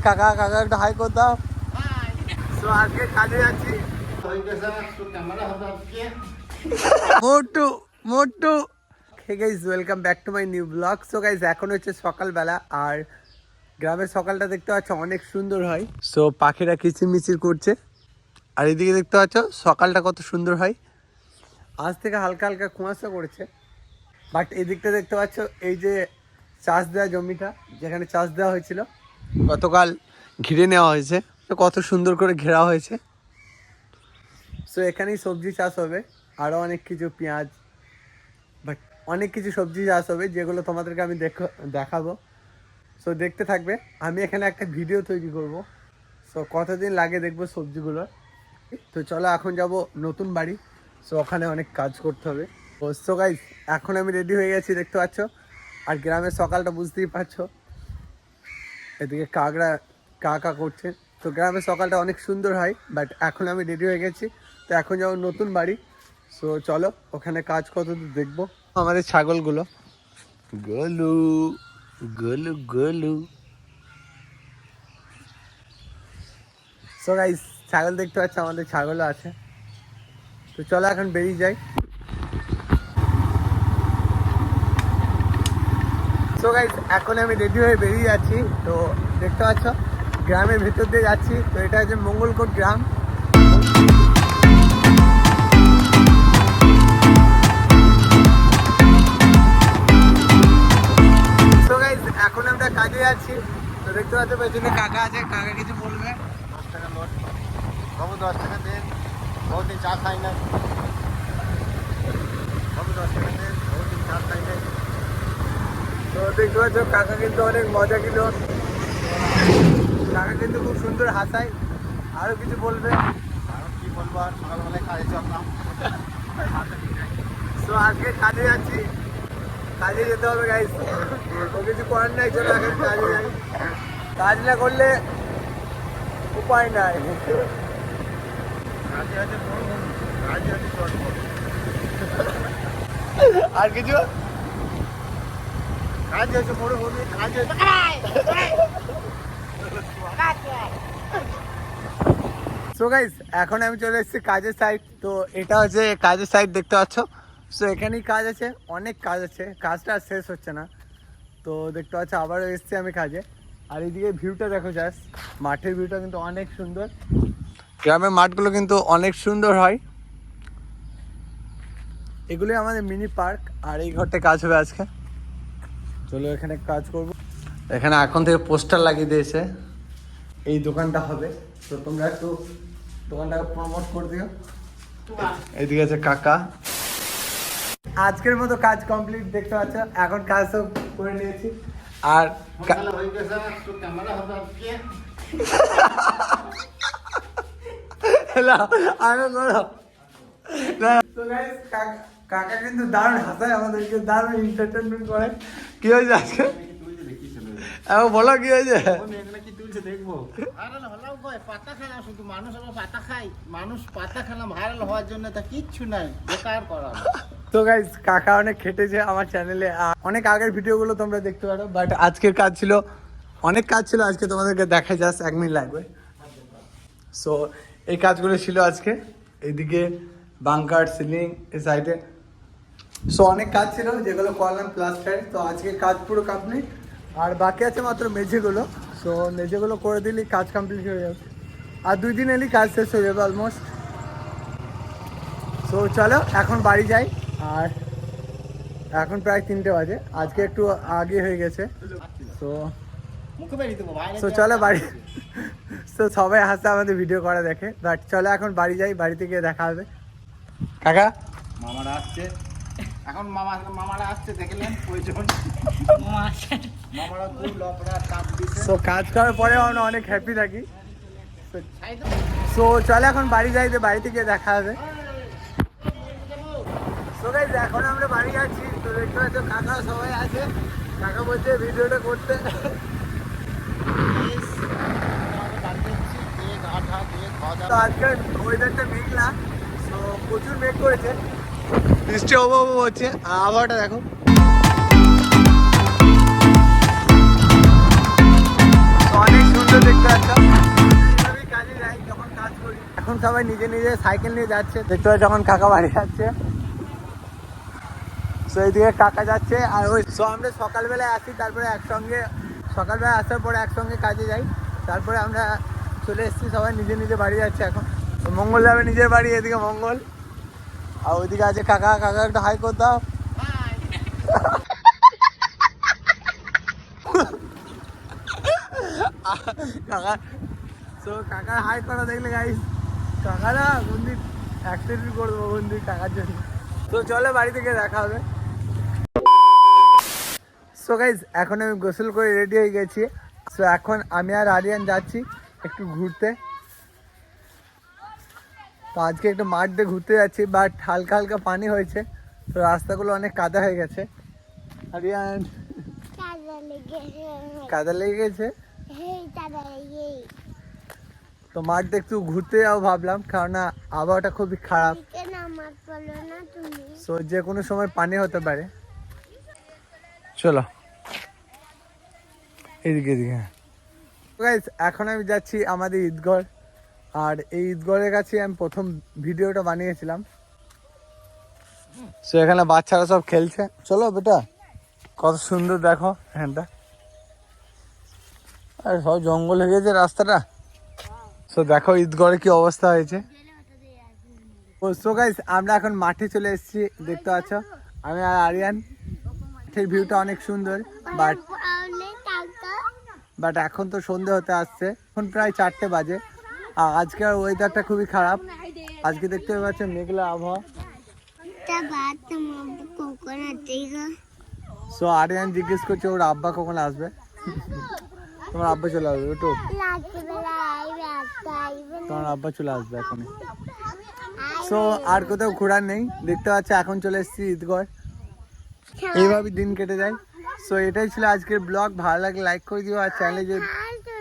কাকা কাকা একটা হাই করতাম। তো আজকে কাজে যাচ্ছি। Motu Motu hey guys, welcome back to my new blog. So guys, এখন হচ্ছে সকালবেলা আর গ্রামের সকালটা দেখতে পাচ্ছ অনেক সুন্দর হয়। সো পাখিরা কিচিরমিচির করছে আর এদিকে দেখতে পাচ্ছ সকালটা কত সুন্দর হয়। আজ থেকে হালকা হালকা কুয়াশা করেছে, বাট এদিকটা দেখতে পাচ্ছ এই যে চাষ দেওয়া জমিটা, যেখানে চাষ দেওয়া হয়েছিল গতকাল ঘিরে নেওয়া হয়েছে। তো কত সুন্দর করে ঘেরা হয়েছে। সো এখানেই সবজি চাষ হবে, আরও অনেক কিছু পেঁয়াজ, বাট অনেক কিছু সবজি চাষ হবে যেগুলো তোমাদেরকে আমি দেখাবো। সো দেখতে থাকবে। আমি এখানে একটা ভিডিও তৈরি করব। সো কতদিন লাগে দেখবো সবজিগুলো। তো চলো এখন যাব নতুন বাড়ি। সো ওখানে অনেক কাজ করতে হবে। সো গাইস, এখন আমি রেডি হয়ে গেছি দেখতে পাচ্ছ। আর গ্রামের সকালটা বুঝতেই পারছো, এদিকে কাকড়া কাকা করছে। তো গ্রামের সকালটা অনেক সুন্দর হয়, বাট এখন আমি রেডি হয়ে গেছি। তো এখন যাবো নতুন বাড়ি। সো চলো ওখানে কাজ কত দেখবো। আমাদের ছাগলগুলো গলু গলু গলু। সো গাইস, ছাগল দেখতে পাচ্ছ, আমাদের ছাগলও আছে। তো চলো এখন বেরিয়ে যাই। সো গাইস, এখন আমি রেডি হয়ে বেরিয়ে যাচ্ছি। তো দেখতে পাচ্ছ গ্রামের ভেতর দিয়ে যাচ্ছি। তো এটা হচ্ছে মঙ্গলকোট গ্রাম। সো গাইস, এখন আমরা কাজে যাচ্ছি। তো দেখতে পাচ্ছ পেছনে কাকা আছে, কাকা কিছু বলবে। 10 টাকা নোট বাবু, 10 টাকা দেন, বহুদিন চা খাই না বাবু, 10 টাকা দেন, বহুদিন চা খাই না। তো দেখতে পাচ্ছ কাকা কিন্তু অনেক মজা কিলো, কাকা কিন্তু খুব সুন্দর হাসায়। আরও কিছু বলবে? আর কি বলবো, আর সকালবেলায় কাজে চললাম। তো আজকে কাজে যাচ্ছি, কাজে যেতে হবে গাইস। ও কিছু করার নাই, চলো এখন কাজে যাই। কাজ না করলে উপায় নাই। কাজে আছে মরুভূমি, কাজে আছে চটপট। আর কিছু কাজে আছে মরুভূমি, কাজে আছে। সো গাইস, এখন আমি চলে এসেছি কাজের সাইড। তো এটা হচ্ছে কাজের সাইড দেখতে পাচ্ছ। সো এখানেই কাজ আছে, অনেক কাজ আছে, কাজটা আর শেষ হচ্ছে না। তো দেখতে পাচ্ছ আবারও এসেছি আমি কাজে। আর এইদিকে ভিউটা দেখো, জাস্ট মাঠের ভিউটা কিন্তু অনেক সুন্দর। গ্রামের মাঠগুলো কিন্তু অনেক সুন্দর হয়। এগুলোই আমাদের মিনি পার্ক। আর এই ঘরটা কাজ হবে আজকে। চলো এখানে কাজ করব। এখানে এখন থেকে পোস্টার লাগিয়ে দিয়েছে, এই দোকানটা হবে। তো তোমরা একটু দোকানটাকে প্রমোট করে দিও। এইদিকে আছে কাকা। আজকের মতো কাজ কমপ্লিট দেখতে পাচ্ছ। এখন কাজ সব করে নিয়েছি। আর হয়ে গেছে, তো ক্যামেরা হবে আজকে। কাকা কিন্তু দারুণ হাসায় আমাদেরকে, দারুণ এন্টারটেনমেন্ট করে। কি হয়েছে আজকে? বলো কি হয়েছে? কি তুলছে দেখবো। ভাইরাল হলাম কই, পাতা খেলাম শুধু। মানুষ আবার পাতা খায়, মানুষ পাতা খেলাম ভাইরাল হওয়ার জন্য। তা কিচ্ছু নাই, বেকার করা। তো গাইস, কাকা অনেক খেটেছে আমার চ্যানেলে। অনেক আগের ভিডিওগুলো তোমরা দেখতে পারো, বাট আজকের কাজ ছিল, অনেক কাজ ছিল আজকে। তোমাদেরকে দেখাই, জাস্ট 1 মিনিট লাগবে। সো এই কাজগুলো ছিল আজকে। এইদিকে বাংকার, সিলিং, এই সাইডে। সো অনেক কাজ ছিল যেগুলো করলাম প্লাস্টার। তো আজকে কাজ পুরো কমপ্লিট। আর বাকি আছে মাত্র মেঝেগুলো। সো মেঝেগুলো করে দিলেই কাজ কমপ্লিট হয়ে যাবে। আর 2 দিন এলেই কাজ শেষ হয়ে যাবে অলমোস্ট। সো চলো এখন বাড়ি যাই। আর এখন প্রায় 3টে বাজে, আজকে একটু আগে হয়ে গেছে। তো চলো বাড়ি। তো সবাই হাসে আমাদের ভিডিও করা দেখে, বাট চলো এখন বাড়ি যাই, বাড়িতে গিয়ে দেখা হবে। কাকা মামারা আসছে এখন, মামারা আসছে দেখলেন, ওইজন মামারা খুব লপড়া চাপ দিচ্ছে। তো কাজ করার পরেও আমরা অনেক হ্যাপি থাকি। সো চলো এখন বাড়ি যাই, বাড়িতে গিয়ে দেখা হবে। সো গাইস, এখন আমরা বাড়ি যাচ্ছি। তো দেখতে পাচ্ছ কাকা সবাই আছে। কাকা বলছে ভিডিওটা করতে। তো আজকে ওয়েদারটা মেঘলা, তো প্রচুর মেঘ করেছে, বৃষ্টি হবো হচ্ছে। আবহাওয়াটা দেখো, অনেক সুন্দর। এখন সবাই নিজে নিজে সাইকেল নিয়ে যাচ্ছে, দেখতে পাচ্ছি যখন কাকা বাড়ি যাচ্ছে। তো এইদিকে কাকা যাচ্ছে আর ওই আমরা সকালবেলায় আসি, তারপরে একসঙ্গে সকালবেলা আসার পরে একসঙ্গে কাজে যাই, তারপরে আমরা চলে এসেছি, সবাই নিজে নিজে বাড়ি যাচ্ছে। এখন তো মঙ্গল যাবে নিজের বাড়ি, এদিকে মঙ্গল আর ওইদিকে আছে কাকা। কাকা একটা হাই করে দাও। কাকা তো কাকার হাই করা দেখলে গাইস, কাকারা মন্দির অ্যাক্সিডেন্ট করবো মন্দির কাকার জন্য। তো চলো বাড়ি থেকে দেখা হবে। সো গাইস এখন আমি গোসল করে রেডি হয়ে গেছি। সো এখন আমি আর আরিয়ান যাচ্ছি একটু ঘুরতে। তো আজকে একটু মাঠ দিয়ে ঘুরতে যাচ্ছি, বাট হালকা হালকা পানি হয়েছে, তো রাস্তাগুলো অনেক কাদা হয়ে গেছে। আরিয়ান কাদা লেগে গেছে, তো মাঠ দিয়ে একটু ঘুরতে যাবো ভাবলাম, কারণ আবহাওয়াটা খুবই খারাপ, সো যে কোনো সময় পানি হতে পারে। চলো এদিকে এদিকে। গাইস এখন আমি যাচ্ছি আমাদের ঈদগড়, আর এই ঈদগড়ের কাছে আমি প্রথম ভিডিওটা বানিয়েছিলাম। সো এখানে বাচ্চারা সব খেলছে, চলো বেটা কত সুন্দর দেখো এখানটা, আর সব জঙ্গল হয়ে গেছে রাস্তাটা। সো দেখো ঈদগড়ে কি অবস্থা হয়েছে। সো গাইস আমরা এখন মাঠে চলে এসেছি, দেখতে পাচ্ছ আমি আর আরিয়ান। মাঠের ভিউটা অনেক সুন্দর, বাট এখন তো সন্ধে হতে আসছে, এখন প্রায় 4টে বাজে। আর আজকের ওয়েদারটা খুবই খারাপ, আজকে দেখতে পাচ্ছ মেঘলা আবহাওয়া। সো আরিয়ান জিজ্ঞেস করছে ওর আব্বা কখন আসবে। তোমার আব্বা চলে আসবে একটু, তোমার আব্বা চলে আসবে এখন। সো আর কোথাও ঘোরার নেই, দেখতে পাচ্ছ এখন চলে এসেছি ঈদগড়, এইভাবে দিন কেটে যায়। সো এটাই ছিল আজকের ব্লগ। ভালো লাগলে লাইক করে দিও, আর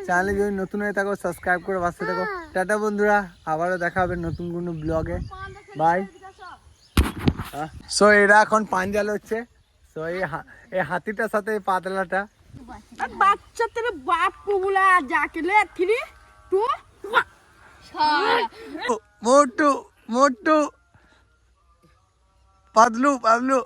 চ্যানেলে যদি নতুন হয়ে থাকো সাবস্ক্রাইব করে পাশে থাকো। টাটা বন্ধুরা, আবারও দেখা হবে নতুন কোনো ব্লগে, বাই। সো এরা এখন পাঞ্জাল হচ্ছে। সো এই হাতিটার সাথে এই পাতলাটা বাচ্চা তেরে বাপ পুগুলা যাকেলে থ্রি টু মোটু মোটু পাতলু পাতলু